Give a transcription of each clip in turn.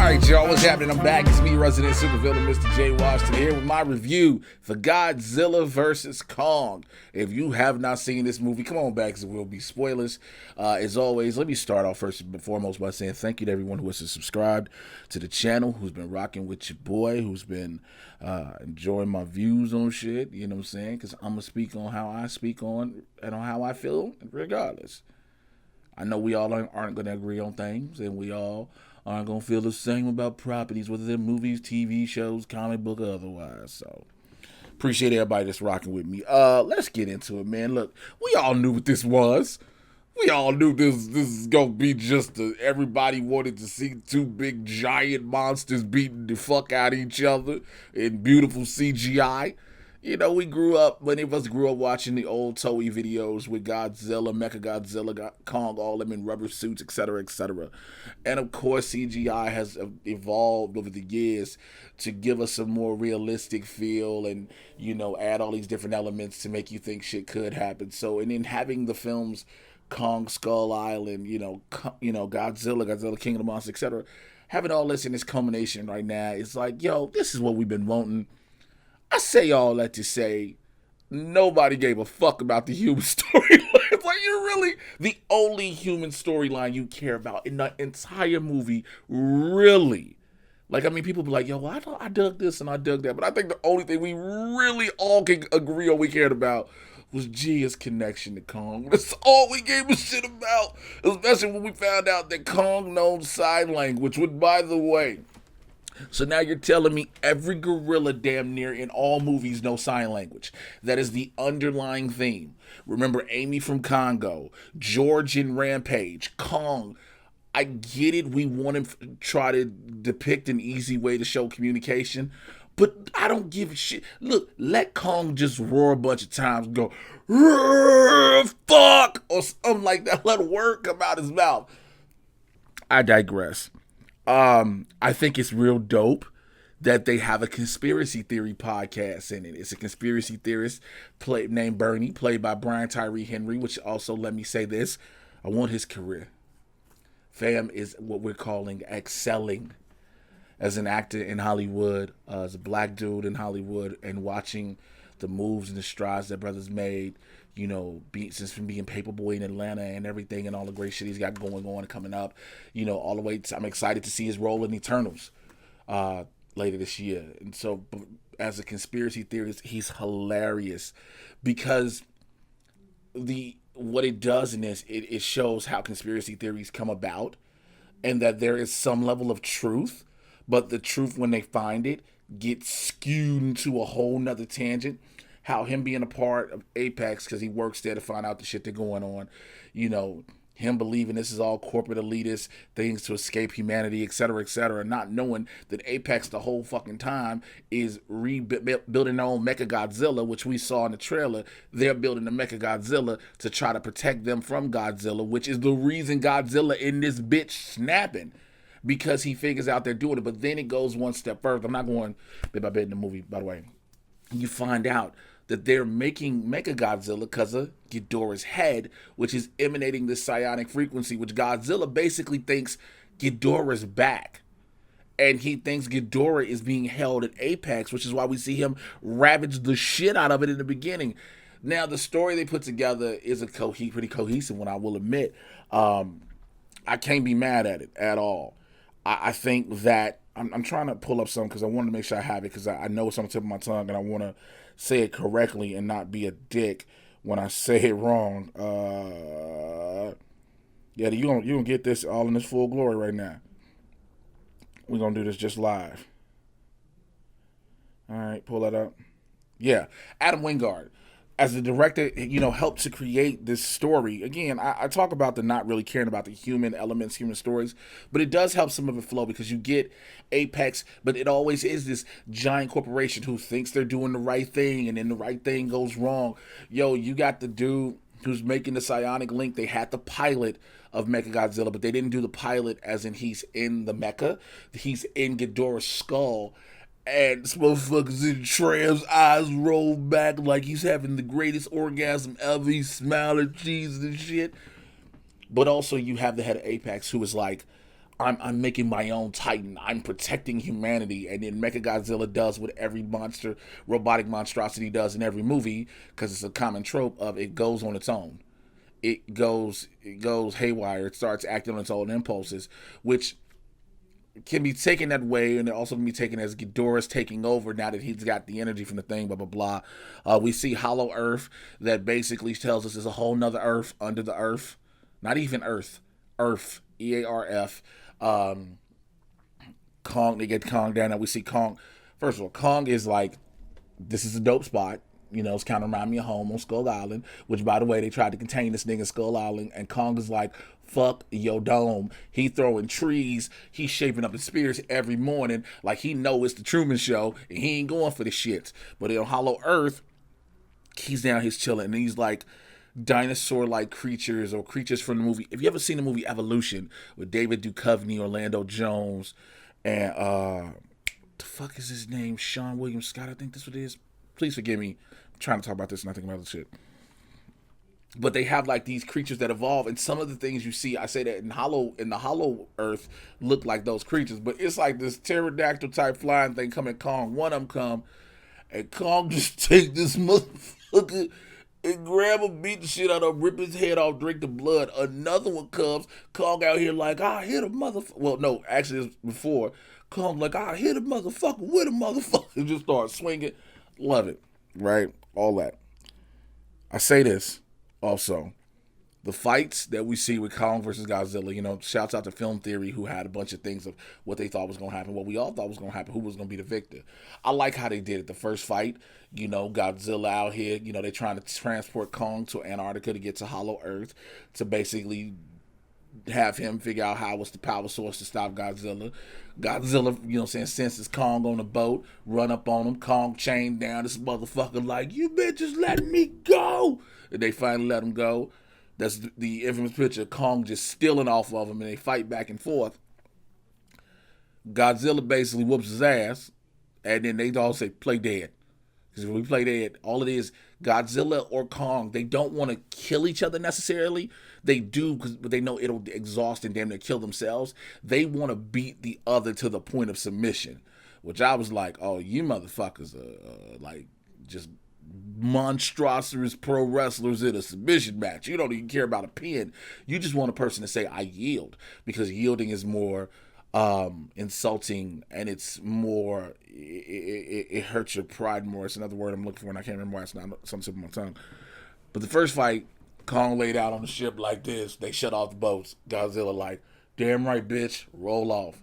Alright, y'all, what's happening? I'm back. It's me, resident supervillain, Mr. J. Washington, here with my review for Godzilla vs. Kong. If you have not seen this movie, come on back, because it will be spoilers. As always, let me start off first and foremost by saying thank you to everyone who has subscribed to the channel, who's been rocking with your boy, who's been enjoying my views on shit, you know what I'm saying? Because I'm going to speak on how I speak on and on how I feel, regardless. I know we all aren't going to agree on things, and we all aren't going to feel the same about properties, whether they're movies, TV shows, comic book, or otherwise. So, appreciate everybody that's rocking with me. Let's get into it, man. Look, we all knew what this was. We all knew this is going to be just everybody wanted to see two big giant monsters beating the fuck out of each other in beautiful CGI. You know, many of us grew up watching the old Toei videos with Godzilla, Mechagodzilla, Kong, all them in rubber suits, etc., etc. And of course, CGI has evolved over the years to give us a more realistic feel and, you know, add all these different elements to make you think shit could happen. So, and then having the films Kong, Skull Island, Godzilla, King of the Monsters, etc., having all this in this culmination right now, it's like, yo, this is what we've been wanting. I say all that to say nobody gave a fuck about the human storyline. It's like, you're really the only human storyline you care about in the entire movie, really. Like, I mean, people be like, yo, well, I dug this and I dug that. But I think the only thing we really all can agree on we cared about was Gia's connection to Kong. That's all we gave a shit about. Especially when we found out that Kong knows sign language, which, by the way, so now you're telling me every gorilla damn near in all movies knows sign language. That is the underlying theme. Remember Amy from Congo, George in Rampage, Kong. I get it. We want to try to depict an easy way to show communication, but I don't give a shit. Look, let Kong just roar a bunch of times and go, fuck, or something like that. Let a word come out his mouth. I digress. I think it's real dope that they have a conspiracy theory podcast in it. It's a conspiracy theorist named Bernie, played by Brian Tyree Henry, which also, let me say this, I want his career. Fam is what we're calling excelling as an actor in Hollywood, as a black dude in Hollywood, and watching the moves and the strides that brother's made, you know, since from being Paperboy in Atlanta and everything and all the great shit he's got going on and coming up, you know, all the way I'm excited to see his role in Eternals later this year. And so as a conspiracy theorist, he's hilarious because what it does in this, it shows how conspiracy theories come about and that there is some level of truth, but the truth, when they find it, gets skewed into a whole nother tangent. How him being a part of Apex, because he works there to find out the shit that's going on, you know, him believing this is all corporate elitist things to escape humanity, etc., not knowing that Apex the whole fucking time is building their own Mechagodzilla, which we saw in the trailer. They're building the Mechagodzilla to try to protect them from Godzilla, which is the reason Godzilla in this bitch snapping, because he figures out they're doing it. But then it goes one step further. I'm not going bit by bit in the movie, by the way. You find out that they're making Mechagodzilla because of Ghidorah's head, which is emanating this psionic frequency, which Godzilla basically thinks Ghidorah's back. And he thinks Ghidorah is being held at Apex, which is why we see him ravage the shit out of it in the beginning. Now, the story they put together is pretty cohesive one, I will admit. I can't be mad at it at all. I think that I'm trying to pull up something because I wanted to make sure I have it, because I know it's on the tip of my tongue and I want to say it correctly and not be a dick when I say it wrong. Yeah, you're gonna get this all in its full glory right now. We're gonna do this just live. All right, pull that up. Yeah, Adam Wingard, as the director, you know, helped to create this story. Again, I talk about the not really caring about the human elements, human stories, but it does help some of it flow because you get Apex, but it always is this giant corporation who thinks they're doing the right thing, and then the right thing goes wrong. Yo, you got the dude who's making the psionic link. They had the pilot of Mechagodzilla, but they didn't do the pilot as in he's in the mecha. He's in Ghidorah's skull. And this motherfucker's in trance, eyes roll back like he's having the greatest orgasm ever. He's smiling, cheese and shit. But also you have the head of Apex who is like, I'm making my own Titan. I'm protecting humanity. And then Mechagodzilla does what every monster, robotic monstrosity does in every movie, because it's a common trope of it goes on its own. It goes haywire. It starts acting on its own impulses, which can be taken that way, and it also can be taken as Ghidorah's taking over now that he's got the energy from the thing, blah, blah, blah. We see Hollow Earth that basically tells us there's a whole nother Earth under the Earth. Not even Earth. Earth. EARF. Kong, they get Kong down, and we see Kong. First of all, Kong is like, this is a dope spot. You know, it's kind of remind me of home on Skull Island, which, by the way, they tried to contain this nigga Skull Island, and Kong is like, fuck your dome. He throwing trees. He's shaping up the spears every morning like he know it's the Truman Show, and he ain't going for the shits. But on Hollow Earth, he's down, he's chilling, and he's like dinosaur-like creatures or creatures from the movie. If you ever seen the movie Evolution with David Duchovny, Orlando Jones, and the fuck is his name? Sean William Scott, I think that's what it is. Please forgive me. I'm trying to talk about this and I think about other shit. But they have like these creatures that evolve, and some of the things you see, I say that in the Hollow Earth look like those creatures, but it's like this pterodactyl type flying thing coming. Kong, one of them come, and Kong just take this motherfucker and grab him, beat the shit out of him, rip his head off, drink the blood. Another one comes, Kong out here like, I hit a motherfucker. Well, no, actually it's before. Kong like, I hit a motherfucker with a motherfucker, and just start swinging. Love it, right? All that. I say this. Also, the fights that we see with Kong versus Godzilla, you know, shouts out to Film Theory, who had a bunch of things of what they thought was going to happen, what we all thought was going to happen, who was going to be the victor. I like how they did it. The first fight, you know, Godzilla out here, you know, they're trying to transport Kong to Antarctica to get to Hollow Earth to basically have him figure out how was the power source to stop Godzilla. Godzilla, you know what I'm saying, senses Kong on the boat, run up on him, Kong chained down, this motherfucker like, you bitches let me go. And they finally let him go. That's the infamous picture of Kong just stealing off of him, and they fight back and forth. Godzilla basically whoops his ass, and then they all say, play dead. Because when we play dead, all it is, Godzilla or Kong, they don't want to kill each other necessarily. They do, but they know it'll exhaust and damn near kill themselves. They want to beat the other to the point of submission, which I was like, oh, you motherfuckers are like just monstrous pro wrestlers in a submission match. You don't even care about a pin. You just want a person to say, I yield, because yielding is more insulting, and it's more, it hurts your pride more. It's another word I'm looking for, and I can't remember why it's not some tip of my tongue. But the first fight, Kong laid out on the ship like this. They shut off the boats. Godzilla like, damn right, bitch, roll off.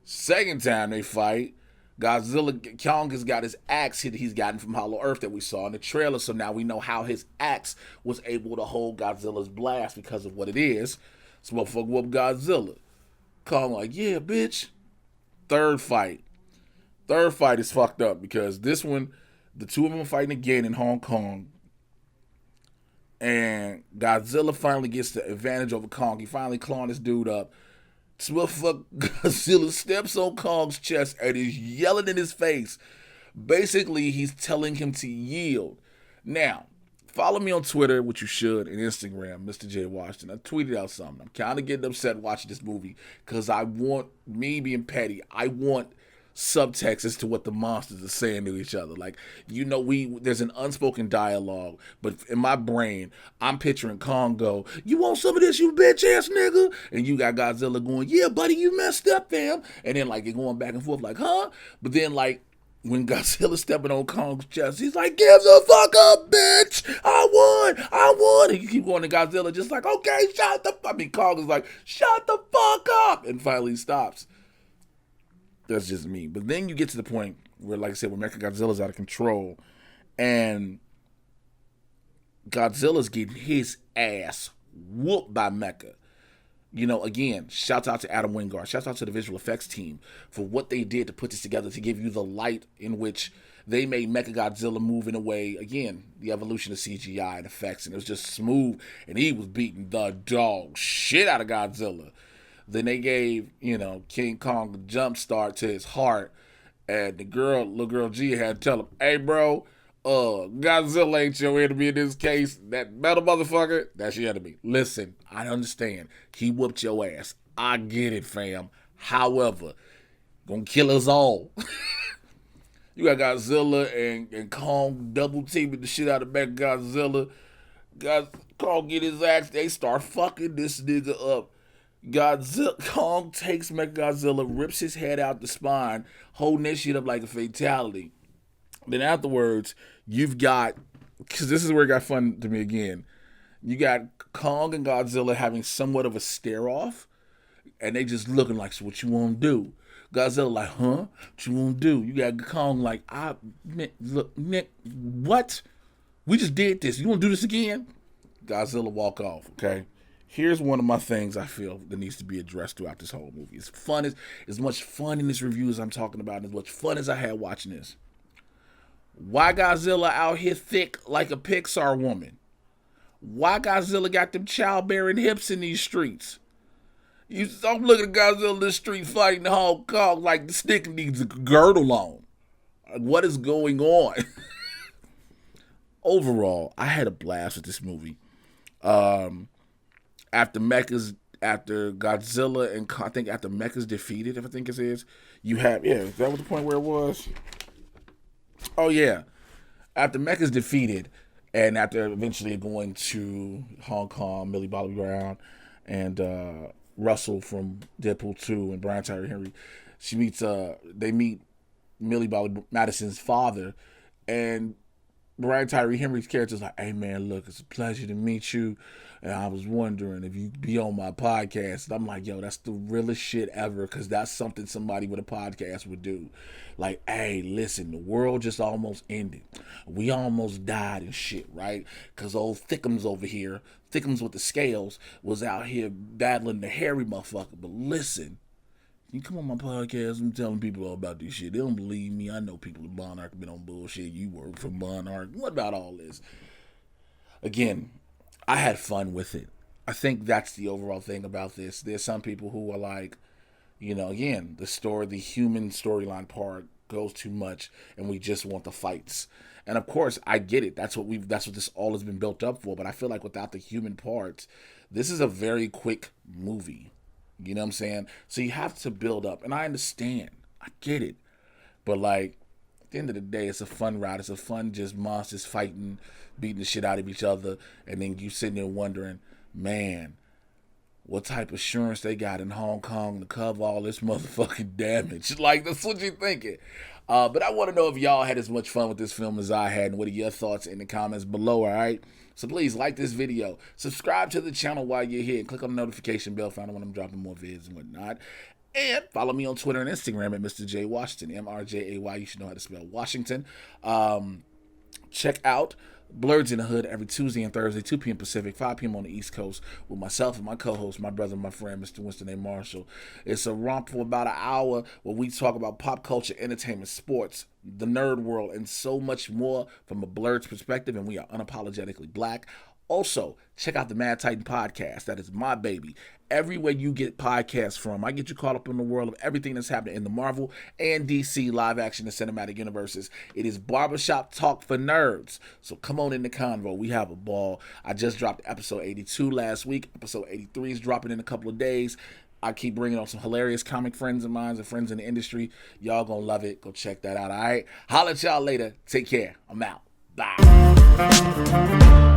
Second time they fight, Kong has got his axe he's gotten from Hollow Earth that we saw in the trailer, so now we know how his axe was able to hold Godzilla's blast because of what it is. So motherfucker whoop Godzilla. Kong like, yeah, bitch. Third fight is fucked up, because this one, the two of them are fighting again in Hong Kong, and Godzilla finally gets the advantage over Kong. He finally clawing this dude up. Godzilla steps on Kong's chest and is yelling in his face. Basically, he's telling him to yield. Now, follow me on Twitter, which you should, and Instagram, Mr. J. Washington. I tweeted out something. I'm kind of getting upset watching this movie because I want, me being petty, I want subtext as to what the monsters are saying to each other. Like, you know, there's an unspoken dialogue, but in my brain, I'm picturing Kong go, you want some of this, you bitch ass nigga? And you got Godzilla going, yeah, buddy, you messed up, fam. And then like, they're going back and forth like, huh? But then like, when Godzilla's stepping on Kong's chest, he's like, give the fuck up, bitch! I won! And you keep going to Godzilla just like, okay, Kong is like, shut the fuck up! And finally stops. That's just me. But then you get to the point where, like I said, when Mechagodzilla's out of control, and Godzilla's getting his ass whooped by Mecha. You know, again, shouts out to Adam Wingard. Shouts out to the visual effects team for what they did to put this together, to give you the light in which they made Mechagodzilla move in a way, again, the evolution of CGI and effects, and it was just smooth, and he was beating the dog shit out of Godzilla. Then they gave, you know, King Kong a jump start to his heart, and the little girl G had to tell him, hey, bro, Godzilla ain't your enemy in this case. That metal motherfucker, that's your enemy. Listen, I understand. He whooped your ass. I get it, fam. However, gonna kill us all. You got Godzilla and Kong double teaming the shit out of back Godzilla. Kong get his axe. They start fucking this nigga up. Kong takes Mechagodzilla, rips his head out the spine, holding that shit up like a fatality. Then afterwards, you've got, because this is where it got fun to me again. You got Kong and Godzilla having somewhat of a stare off, and they just looking like, so what you want to do? Godzilla like, huh? What you want to do? You got Kong like, look, Nick, what? We just did this. You want to do this again? Godzilla walk off, okay? Here's one of my things I feel that needs to be addressed throughout this whole movie. It's fun as much fun in this review as I'm talking about, and as much fun as I had watching this. Why Godzilla out here thick like a Pixar woman? Why Godzilla got them childbearing hips in these streets? I'm looking at Godzilla in the street fighting the Hong Kong like the stick needs a girdle on. What is going on? Overall, I had a blast with this movie. After Godzilla and I think after Mecha's defeated, if I think it is, you have, is that was the point where it was? Oh yeah. After Mecha's defeated, and after eventually going to Hong Kong, Millie Bobby Brown and Russell from Deadpool 2 and Brian Tyree Henry, they meet Millie Bobby Madison's father, and Brian Tyree Henry's character's like, hey man, look, it's a pleasure to meet you. And I was wondering if you'd be on my podcast. And I'm like, yo, that's the realest shit ever, because that's something somebody with a podcast would do. Like, hey, listen, the world just almost ended. We almost died and shit, right? Because old Thickums over here, Thickums with the scales, was out here battling the hairy motherfucker. But listen, you come on my podcast, I'm telling people all about this shit. They don't believe me. I know people at Monarch have been on bullshit. You work for Monarch. What about all this? Again, I had fun with it. I think that's the overall thing about this. There's some people who are like, again, the human storyline part goes too much, and we just want the fights. And of course, I get it. That's what this all has been built up for. But I feel like without the human parts, this is a very quick movie. You know what I'm saying? So you have to build up. And I understand. I get it. But like, at the end of the day, it's a fun ride. It's a fun just monsters fighting, beating the shit out of each other. And then you sitting there wondering, man, what type of insurance they got in Hong Kong to cover all this motherfucking damage? Like, that's what you're thinking. But I want to know if y'all had as much fun with this film as I had. And what are your thoughts in the comments below, all right? So please like this video, subscribe to the channel while you're here, and click on the notification bell, find out when I'm dropping more vids and whatnot. And follow me on Twitter and Instagram at Mr. J Washington, MRJAY. You should know how to spell Washington. Check out Blurs in the Hood every Tuesday and Thursday, 2 p.m. Pacific, 5 p.m. on the East Coast, with myself and my co-host, my brother, my friend, Mr. Winston A. Marshall. It's a romp for about an hour where we talk about pop culture, entertainment, sports, the nerd world, and so much more from a Blurred's perspective, and we are unapologetically black. Also, check out the Mad Titan podcast. That is my baby. Everywhere you get podcasts from, I get you caught up in the world of everything that's happening in the Marvel and DC live action and cinematic universes. It is barbershop talk for nerds. So come on in the convo. We have a ball. I just dropped episode 82 last week. Episode 83 is dropping in a couple of days. I keep bringing on some hilarious comic friends of mine and friends in the industry. Y'all gonna love it. Go check that out, all right? Holla at y'all later. Take care. I'm out. Bye.